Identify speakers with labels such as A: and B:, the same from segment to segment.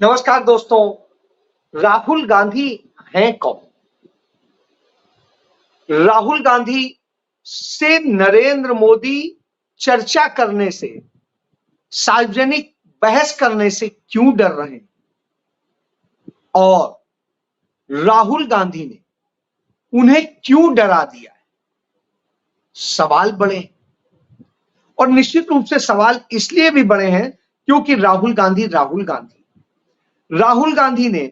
A: नमस्कार दोस्तों। राहुल गांधी हैं कौन? राहुल गांधी से नरेंद्र मोदी चर्चा करने से, सार्वजनिक बहस करने से क्यों डर रहे हैं? और राहुल गांधी ने उन्हें क्यों डरा दिया है? सवाल बड़े हैं और निश्चित रूप से सवाल इसलिए भी बड़े हैं क्योंकि राहुल गांधी ने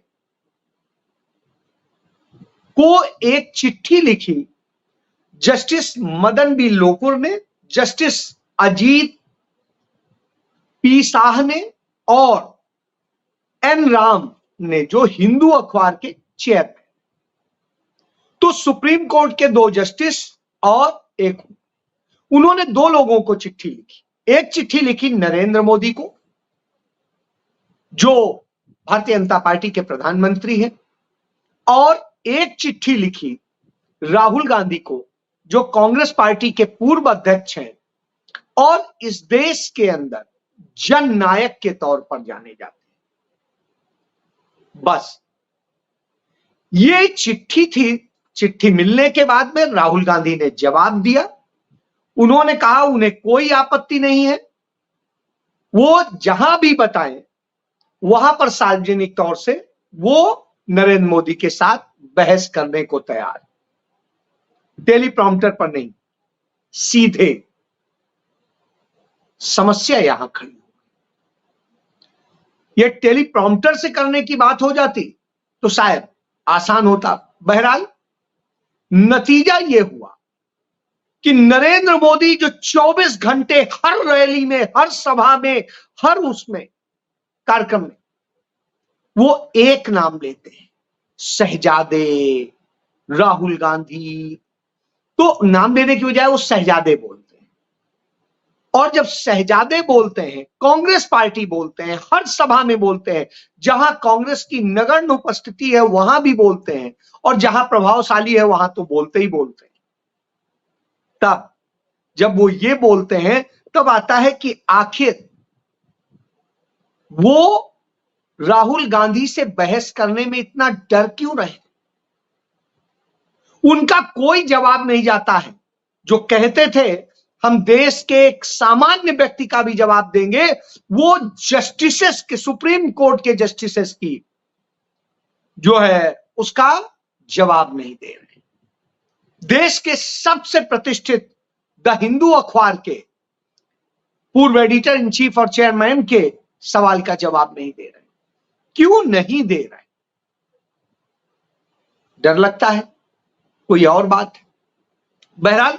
A: को एक चिट्ठी लिखी जस्टिस मदन बी लोकुर ने, जस्टिस अजीत पी शाह ने और एन राम ने, जो हिंदू अखबार के चेयरमैन। तो सुप्रीम कोर्ट के दो जस्टिस और एक, उन्होंने दो लोगों को चिट्ठी लिखी। एक चिट्ठी लिखी नरेंद्र मोदी को, जो भारतीय जनता पार्टी के प्रधानमंत्री हैं, और एक चिट्ठी लिखी राहुल गांधी को, जो कांग्रेस पार्टी के पूर्व अध्यक्ष हैं और इस देश के अंदर जननायक के तौर पर जाने जाते हैं। बस ये चिट्ठी थी। चिट्ठी मिलने के बाद में राहुल गांधी ने जवाब दिया। उन्होंने कहा उन्हें कोई आपत्ति नहीं है, वो जहां भी बताएं वहां पर सार्वजनिक तौर से वो नरेंद्र मोदी के साथ बहस करने को तैयार है। टेलीप्रॉम्प्टर पर नहीं, सीधे। समस्या यहां खड़ी हो, ये टेलीप्रॉम्प्टर से करने की बात हो जाती तो शायद आसान होता। बहरहाल नतीजा यह हुआ कि नरेंद्र मोदी, जो 24 घंटे हर रैली में, हर सभा में, हर उसमें कार्यक्रम में वो एक नाम लेते हैं, शहजादे राहुल गांधी। तो नाम लेने की बजाय वो शहजादे बोलते हैं। और जब शहजादे बोलते हैं, कांग्रेस पार्टी बोलते हैं, हर सभा में बोलते हैं, जहां कांग्रेस की नगण्य उपस्थिति है वहां भी बोलते हैं, और जहां प्रभावशाली है वहां तो बोलते ही बोलते हैं। तब जब वो ये बोलते हैं तब आता है कि आखिर वो राहुल गांधी से बहस करने में इतना डर क्यों रहे? उनका कोई जवाब नहीं जाता है। जो कहते थे हम देश के एक सामान्य व्यक्ति का भी जवाब देंगे, वो जस्टिसेस के, सुप्रीम कोर्ट के जस्टिसेस की जो है उसका जवाब नहीं दे रहे। देश के सबसे प्रतिष्ठित द हिंदू अखबार के पूर्व एडिटर इन चीफ और चेयरमैन के सवाल का जवाब नहीं दे रहे। क्यों नहीं दे रहे? डर लगता है? कोई और बात है? बहरहाल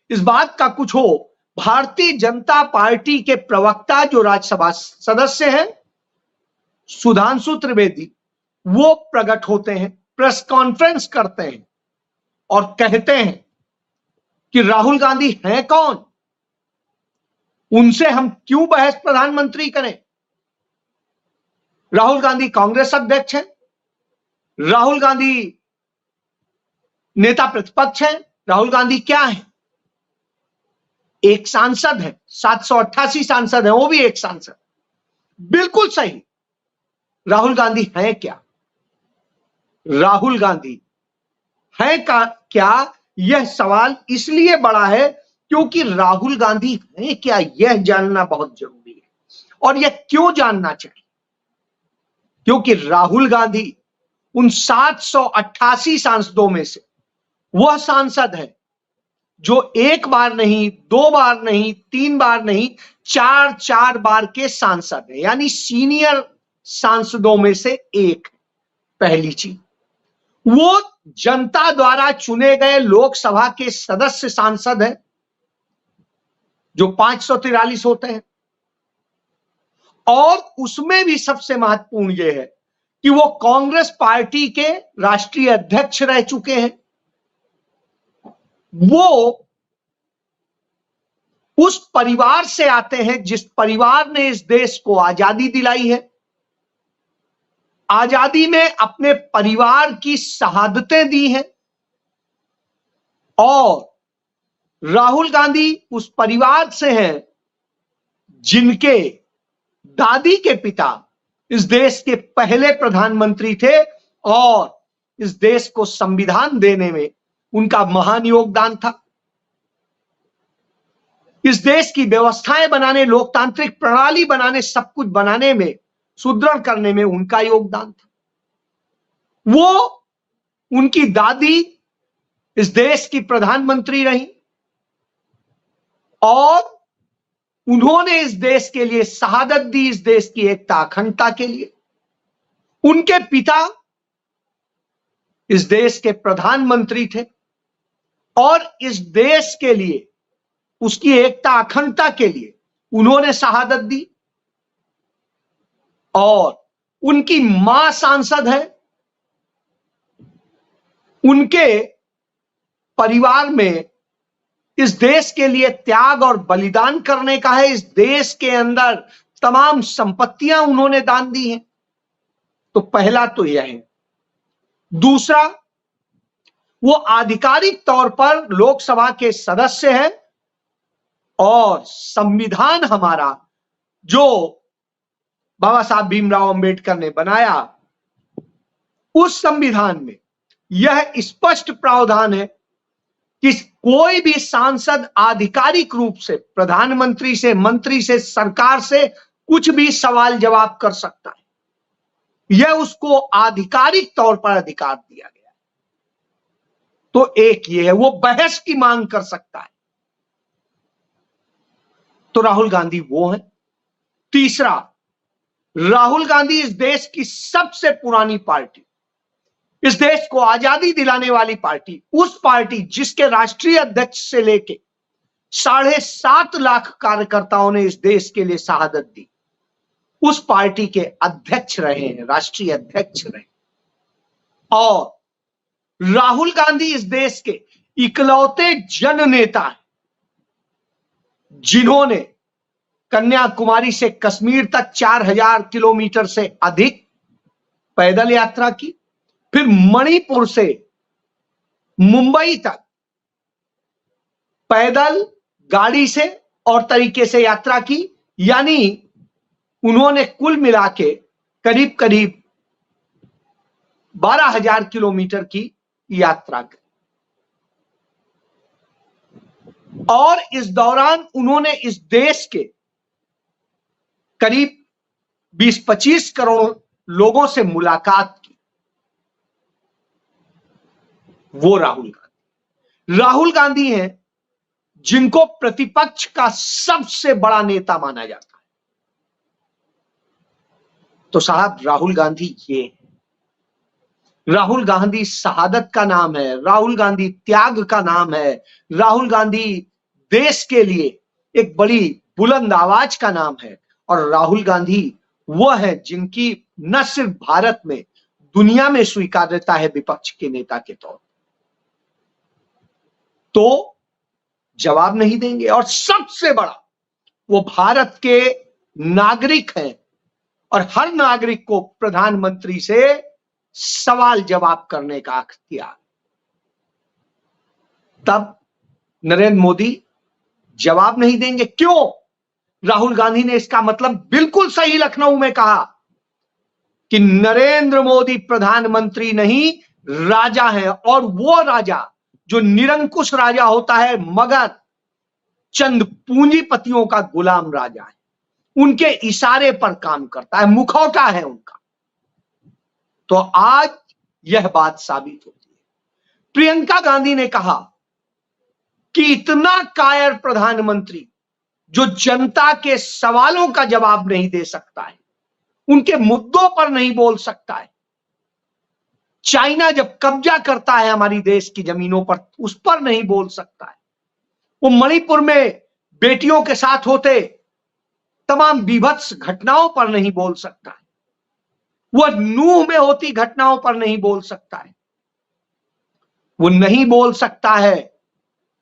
A: इस बात का कुछ हो, भारतीय जनता पार्टी के प्रवक्ता जो राज्यसभा सदस्य हैं सुधांशु त्रिवेदी, वो प्रकट होते हैं, प्रेस कॉन्फ्रेंस करते हैं और कहते हैं कि राहुल गांधी हैं कौन, उनसे हम क्यों बहस प्रधानमंत्री करें? राहुल गांधी कांग्रेस अध्यक्ष हैं, राहुल गांधी नेता प्रतिपक्ष हैं, राहुल गांधी क्या है? एक सांसद है, 788 सांसद है, वो भी एक सांसद। बिल्कुल सही। राहुल गांधी है क्या? राहुल गांधी है का क्या? यह सवाल इसलिए बड़ा है क्योंकि राहुल गांधी है क्या, यह जानना बहुत जरूरी है। और यह क्यों जानना चाहिए? क्योंकि राहुल गांधी उन 788 सांसदों में से वह सांसद है जो एक बार नहीं, दो बार नहीं, तीन बार नहीं, चार बार के सांसद है, यानी सीनियर सांसदों में से एक। पहली चीज, वो जनता द्वारा चुने गए लोकसभा के सदस्य सांसद है, जो 543 होते हैं। और उसमें भी सबसे महत्वपूर्ण यह है कि वो कांग्रेस पार्टी के राष्ट्रीय अध्यक्ष रह चुके हैं। वो उस परिवार से आते हैं जिस परिवार ने इस देश को आजादी दिलाई है। आजादी में अपने परिवार की शहादतें दी हैं। और राहुल गांधी उस परिवार से हैं जिनके दादी के पिता इस देश के पहले प्रधानमंत्री थे और इस देश को संविधान देने में उनका महान योगदान था। इस देश की व्यवस्थाएं बनाने, लोकतांत्रिक प्रणाली बनाने, सब कुछ बनाने में, सुदृढ़ करने में उनका योगदान था। वो, उनकी दादी इस देश की प्रधानमंत्री रही और उन्होंने इस देश के लिए शहादत दी, इस देश की एकता अखंडता के लिए। उनके पिता इस देश के प्रधानमंत्री थे और इस देश के लिए, उसकी एकता अखंडता के लिए उन्होंने शहादत दी। और उनकी मां सांसद है। उनके परिवार में इस देश के लिए त्याग और बलिदान करने का है। इस देश के अंदर तमाम संपत्तियां उन्होंने दान दी हैं। तो पहला तो यह है। दूसरा, वो आधिकारिक तौर पर लोकसभा के सदस्य हैं और संविधान हमारा जो बाबा साहब भीमराव अंबेडकर ने बनाया, उस संविधान में यह स्पष्ट प्रावधान है कि कोई भी सांसद आधिकारिक रूप से प्रधानमंत्री से, मंत्री से, सरकार से कुछ भी सवाल जवाब कर सकता है। यह उसको आधिकारिक तौर पर अधिकार दिया गया है। तो एक ये है, वो बहस की मांग कर सकता है। तो राहुल गांधी वो है। तीसरा, राहुल गांधी इस देश की सबसे पुरानी पार्टी, इस देश को आजादी दिलाने वाली पार्टी, उस पार्टी जिसके राष्ट्रीय अध्यक्ष से लेके 7.5 लाख कार्यकर्ताओं ने इस देश के लिए शहादत दी, उस पार्टी के अध्यक्ष रहे हैं, राष्ट्रीय अध्यक्ष रहे। और राहुल गांधी इस देश के इकलौते जन नेता हैं जिन्होंने कन्याकुमारी से कश्मीर तक 4000 किलोमीटर से अधिक पैदल यात्रा की, फिर मणिपुर से मुंबई तक पैदल, गाड़ी से और तरीके से यात्रा की। यानी उन्होंने कुल मिला के करीब करीब 12,000 किलोमीटर की यात्रा की। और इस दौरान उन्होंने इस देश के करीब 20-25 करोड़ लोगों से मुलाकात की। वो राहुल गांधी हैं जिनको प्रतिपक्ष का सबसे बड़ा नेता माना जाता है। तो साहब, राहुल गांधी ये है। राहुल गांधी शहादत का नाम है, राहुल गांधी त्याग का नाम है, राहुल गांधी देश के लिए एक बड़ी बुलंद आवाज का नाम है। और राहुल गांधी वो है जिनकी न सिर्फ भारत में, दुनिया में स्वीकार्यता है विपक्ष के नेता के तौर पर। तो जवाब नहीं देंगे। और सबसे बड़ा, वो भारत के नागरिक हैं और हर नागरिक को प्रधानमंत्री से सवाल जवाब करने का अख्तियार। तब नरेंद्र मोदी जवाब नहीं देंगे। क्यों? राहुल गांधी ने इसका मतलब बिल्कुल सही लखनऊ में कहा कि नरेंद्र मोदी प्रधानमंत्री नहीं, राजा है। और वो राजा जो निरंकुश राजा होता है मगर चंद पूंजीपतियों का गुलाम राजा है, उनके इशारे पर काम करता है, मुखौटा है उनका। तो आज यह बात साबित होती है। प्रियंका गांधी ने कहा कि इतना कायर प्रधानमंत्री जो जनता के सवालों का जवाब नहीं दे सकता है, उनके मुद्दों पर नहीं बोल सकता है। चाइना जब कब्जा करता है हमारी देश की जमीनों पर, उस पर नहीं बोल सकता है। वो मणिपुर में बेटियों के साथ होते तमाम बीभत्स घटनाओं पर नहीं बोल सकता है। वो नूह में होती घटनाओं पर नहीं बोल सकता है। वो नहीं बोल सकता है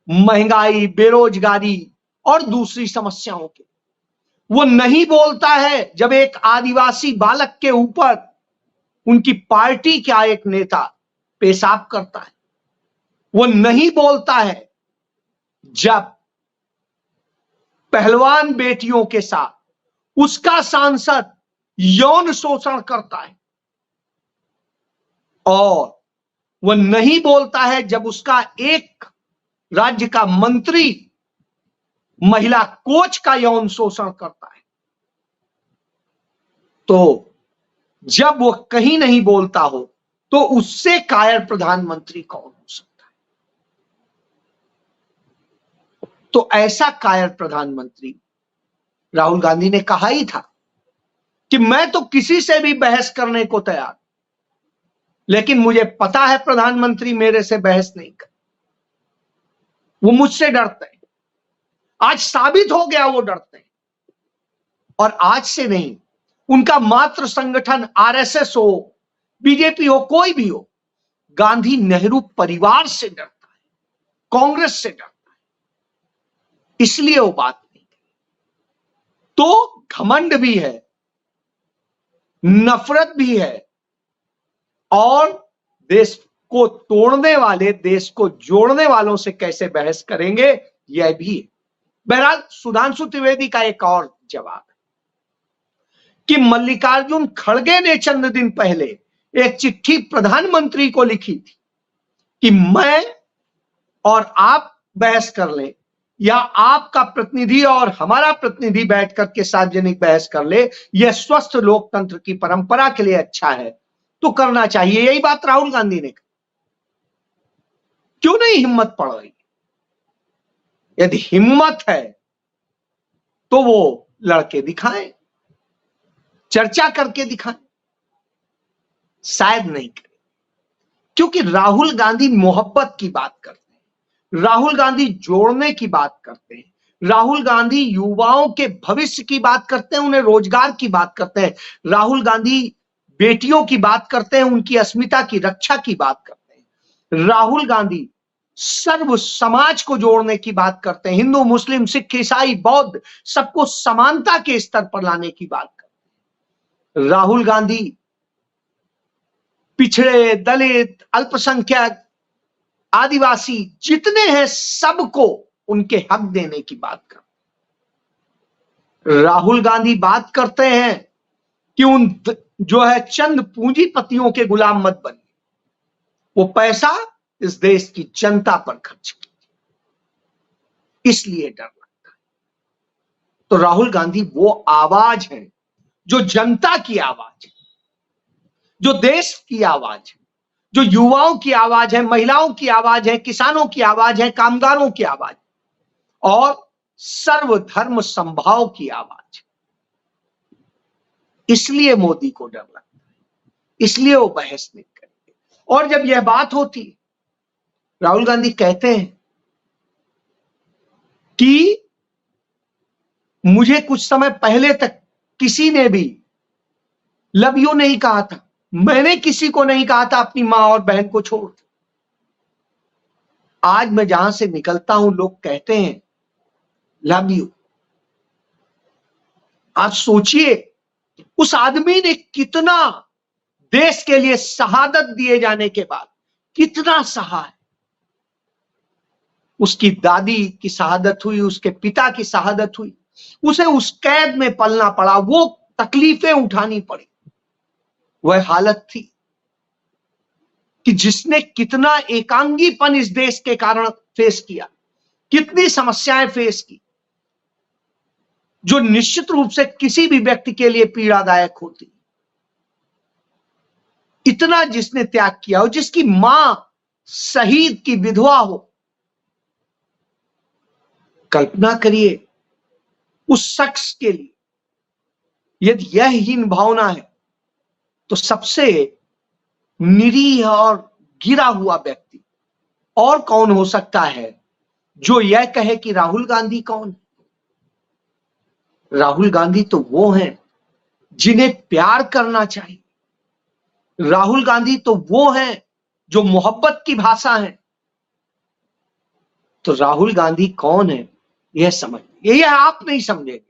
A: महंगाई, बेरोजगारी और दूसरी समस्याओं के। वो नहीं बोलता है जब एक आदिवासी बालक के ऊपर उनकी पार्टी का एक नेता पेशाब करता है। वो नहीं बोलता है जब पहलवान बेटियों के साथ उसका सांसद यौन शोषण करता है, और वह नहीं बोलता है जब उसका एक राज्य का मंत्री महिला कोच का यौन शोषण करता है। तो जब वह कहीं नहीं बोलता हो तो उससे कायर प्रधानमंत्री कौन हो सकता है? तो ऐसा कायर प्रधानमंत्री राहुल गांधी ने कहा ही था कि मैं तो किसी से भी बहस करने को तैयार, लेकिन मुझे पता है प्रधानमंत्री मेरे से बहस नहीं कर, वो मुझसे डरते हैं। आज साबित हो गया वो डरते हैं, और आज से नहीं, उनका मात्र संगठन आरएसएस हो, बीजेपी हो, कोई भी हो, गांधी नेहरू परिवार से डरता है, कांग्रेस से डरता है, इसलिए वो बात नहीं करी। तो घमंड भी है, नफरत भी है, और देश को तोड़ने वाले, देश को जोड़ने वालों से कैसे बहस करेंगे, यह भी है। बहरहाल सुधांशु त्रिवेदी का एक और जवाब है कि मल्लिकार्जुन खड़गे ने चंद दिन पहले एक चिट्ठी प्रधानमंत्री को लिखी थी कि मैं और आप बहस कर लें, या आपका प्रतिनिधि और हमारा प्रतिनिधि बैठ करके सार्वजनिक बहस कर ले, यह स्वस्थ लोकतंत्र की परंपरा के लिए अच्छा है, तो करना चाहिए। यही बात राहुल गांधी ने कही। क्यों नहीं हिम्मत पड़ रही? यदि हिम्मत है तो वो लड़के दिखाएं, चर्चा करके दिखाएं। शायद नहीं करें, क्योंकि राहुल गांधी मोहब्बत की बात करते हैं, राहुल गांधी जोड़ने की बात करते हैं, राहुल गांधी युवाओं के भविष्य की बात करते हैं, उन्हें रोजगार की बात करते हैं, राहुल गांधी बेटियों की बात करते हैं, उनकी अस्मिता की रक्षा की बात करते हैं, राहुल गांधी सर्व समाज को जोड़ने की बात करते हैं, हिंदू, मुस्लिम, सिख, ईसाई, बौद्ध, सबको समानता के स्तर पर लाने की बात करते हैं। राहुल गांधी पिछड़े, दलित, अल्पसंख्यक, आदिवासी जितने हैं सबको उनके हक देने की बात करते हैं। राहुल गांधी बात करते हैं कि उन जो है चंद पूंजीपतियों के गुलाम मत बनिए, वो पैसा इस देश की जनता पर खर्च कीजिए, इसलिए डर लगता है। तो राहुल गांधी वो आवाज है जो जनता की आवाज है, जो देश की आवाज है, जो युवाओं की आवाज है, महिलाओं की आवाज है, किसानों की आवाज है, कामगारों की आवाज और सर्वधर्म समभाव की आवाज है। इसलिए मोदी को डर लगता है, इसलिए वो बहस नहीं करेंगे। और जब यह बात होती है, राहुल गांधी कहते हैं कि मुझे कुछ समय पहले तक किसी ने भी लव यू नहीं कहा था, मैंने किसी को नहीं कहा था अपनी मां और बहन को छोड़। आज मैं जहां से निकलता हूं लोग कहते हैं लव यू। आज सोचिए उस आदमी ने कितना देश के लिए शहादत दिए जाने के बाद कितना सहा है। उसकी दादी की शहादत हुई, उसके पिता की शहादत हुई, उसे उस कैद में पलना पड़ा, वो तकलीफें उठानी पड़ी। वह हालत थी कि जिसने कितना एकांगीपन इस देश के कारण फेस किया, कितनी समस्याएं फेस की, जो निश्चित रूप से किसी भी व्यक्ति के लिए पीड़ादायक होती। इतना जिसने त्याग किया हो, जिसकी मां शहीद की विधवा हो, कल्पना करिए उस शख्स के लिए यदि यह हीन भावना है, तो सबसे निरीह और गिरा हुआ व्यक्ति और कौन हो सकता है जो यह कहे कि राहुल गांधी कौन? राहुल गांधी तो वो हैं जिन्हें प्यार करना चाहिए। राहुल गांधी तो वो हैं जो मोहब्बत की भाषा है। तो राहुल गांधी कौन है यह समझिए, यह आप नहीं समझेंगे,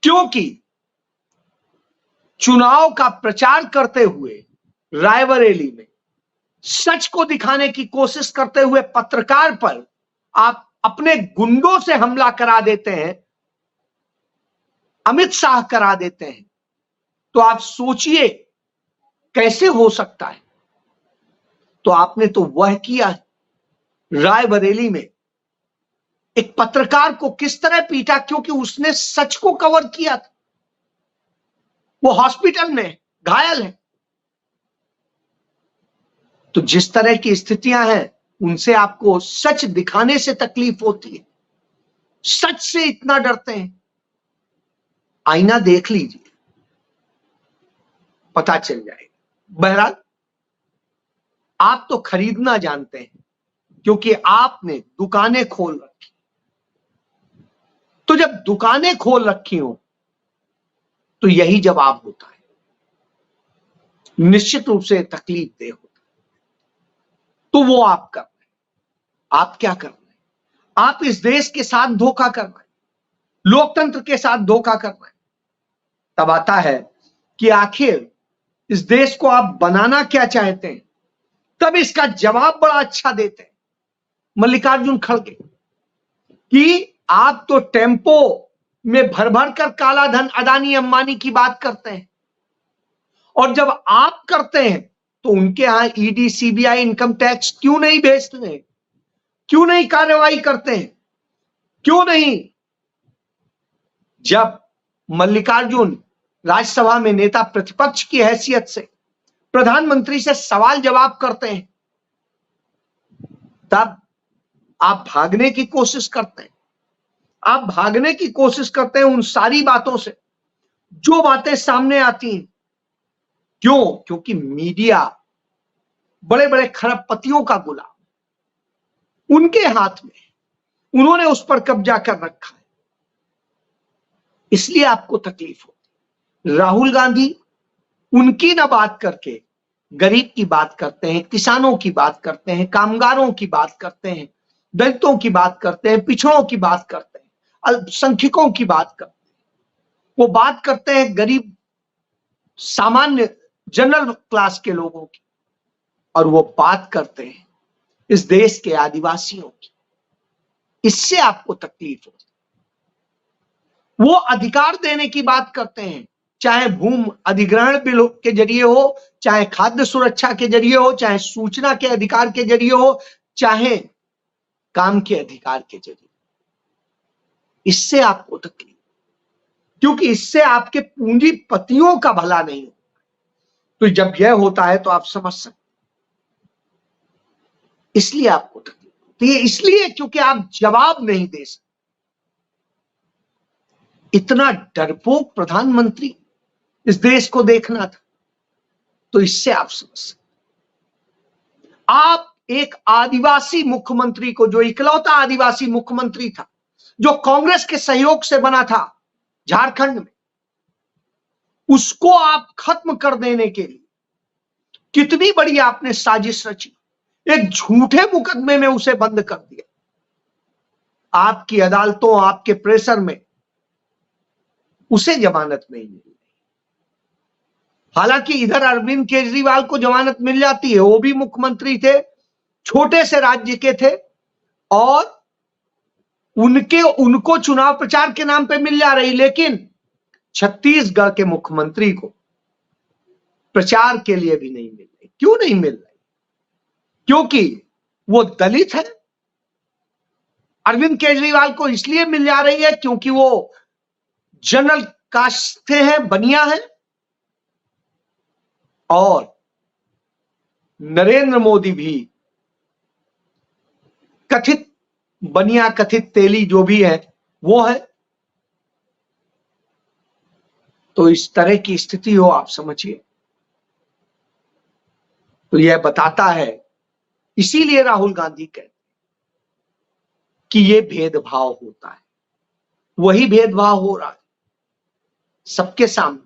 A: क्योंकि चुनाव का प्रचार करते हुए रायबरेली में सच को दिखाने की कोशिश करते हुए पत्रकार पर आप अपने गुंडों से हमला करा देते हैं, अमित शाह करा देते हैं, तो आप सोचिए कैसे हो सकता है। तो आपने तो वह किया है। रायबरेली में एक पत्रकार को किस तरह पीटा, क्योंकि उसने सच को कवर किया था। वो हॉस्पिटल में घायल है। तो जिस तरह की स्थितियां हैं, उनसे आपको सच दिखाने से तकलीफ होती है, सच से इतना डरते हैं। आईना देख लीजिए, पता चल जाएगा। बहरहाल, आप तो खरीदना जानते हैं, क्योंकि आपने दुकानें खोल रखी। तो जब दुकानें खोल रखी हो तो यही जवाब होता है। निश्चित रूप से तकलीफ दे होता है। तो वो आप कर रहे हैं। आप क्या कर रहे हैं? आप इस देश के साथ धोखा कर रहे हैं, लोकतंत्र के साथ धोखा कर रहे हैं। तब आता है कि आखिर इस देश को आप बनाना क्या चाहते हैं। तब इसका जवाब बड़ा अच्छा देते हैं मल्लिकार्जुन खड़गे कि आप तो टेम्पो में भर भर कर काला धन अदानी अंबानी की बात करते हैं, और जब आप करते हैं तो उनके यहां ईडी सीबीआई इनकम टैक्स क्यों नहीं भेजते हैं, क्यों नहीं कार्रवाई करते हैं, क्यों नहीं। जब मल्लिकार्जुन राज्यसभा में नेता प्रतिपक्ष की हैसियत से प्रधानमंत्री से सवाल जवाब करते हैं, तब आप भागने की कोशिश करते हैं। आप भागने की कोशिश करते हैं उन सारी बातों से जो बातें सामने आती हैं। क्यों? क्योंकि मीडिया बड़े बड़े खरबपतियों का गुलाम, उनके हाथ में, उन्होंने उस पर कब्जा कर रखा है, इसलिए आपको तकलीफ होती। राहुल गांधी उनकी ना बात करके गरीब की बात करते हैं, किसानों की बात करते हैं, कामगारों की बात करते हैं, दलितों की बात करते हैं, पिछड़ों की बात करते हैं, अल्पसंख्यकों की बात करते हैं। वो बात करते हैं गरीब, सामान्य जनरल क्लास के लोगों की, और वो बात करते हैं इस देश के आदिवासियों की। इससे आपको तकलीफ होती। वो अधिकार देने की बात करते हैं, चाहे भूमि अधिग्रहण बिल के जरिए हो, चाहे खाद्य सुरक्षा के जरिए हो, चाहे सूचना के अधिकार के जरिए हो, चाहे काम के अधिकार के जरिए। इससे आपको तकलीफ, क्योंकि इससे आपके पूंजीपतियों का भला नहीं हो। तो जब यह होता है तो आप समझ सकते, इसलिए आपको तकलीफ होती है। इसलिए क्योंकि आप जवाब नहीं दे सकते। इतना डरपोक प्रधानमंत्री इस देश को देखना था, तो इससे आप समझ सकते। आप एक आदिवासी मुख्यमंत्री को, जो इकलौता आदिवासी मुख्यमंत्री था, जो कांग्रेस के सहयोग से बना था झारखंड में, उसको आप खत्म कर देने के लिए कितनी बड़ी आपने साजिश रची। एक झूठे मुकदमे में उसे बंद कर दिया। आपकी अदालतों, आपके प्रेशर में उसे जमानत नहीं मिली। हालांकि इधर अरविंद केजरीवाल को जमानत मिल जाती है, वो भी मुख्यमंत्री थे, छोटे से राज्य के थे, और उनको चुनाव प्रचार के नाम पे मिल जा रही। लेकिन छत्तीसगढ़ के मुख्यमंत्री को प्रचार के लिए भी नहीं मिल रही। क्यों नहीं मिल रही? क्योंकि वो दलित है। अरविंद केजरीवाल को इसलिए मिल जा रही है क्योंकि वो जनरल कास्ट हैं, बनिया है, और नरेंद्र मोदी भी कथित बनिया, कथित तेली जो भी है वो है। तो इस तरह की स्थिति हो, आप समझिए। तो यह बताता है, इसीलिए राहुल गांधी कहते हैं कि यह भेदभाव होता है। वही भेदभाव हो रहा है सबके सामने।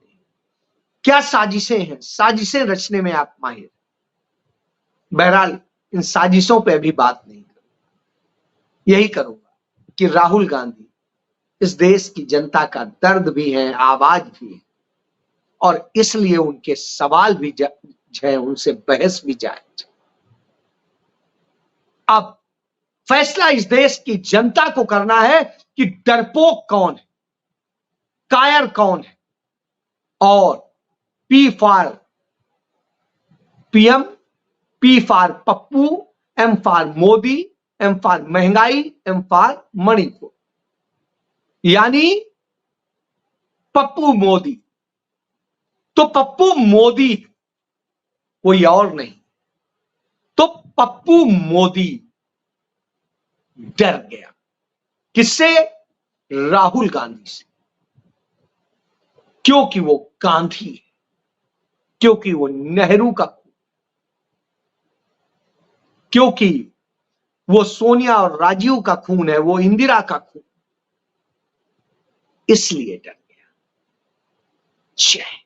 A: क्या साजिशें हैं, साजिशें रचने में आप माहिर। बहरहाल, इन साजिशों पे अभी बात नहीं करूंगा। यही करूंगा कि राहुल गांधी इस देश की जनता का दर्द भी है, आवाज भी है, और इसलिए उनके सवाल भी है, उनसे बहस भी जायज। अब फैसला इस देश की जनता को करना है कि डरपोक कौन है, कायर कौन है, और P for PM, P for Pappu, M for Modi, M for महंगाई, M for मणिपुर, यानी पप्पू मोदी। तो पप्पू मोदी कोई और नहीं, तो पप्पू मोदी डर गया। किससे? राहुल गांधी से, क्योंकि वो गांधी है, क्योंकि वो नेहरू का खून, क्योंकि वो सोनिया और राजीव का खून है, वो इंदिरा का खून, इसलिए डर गया। जय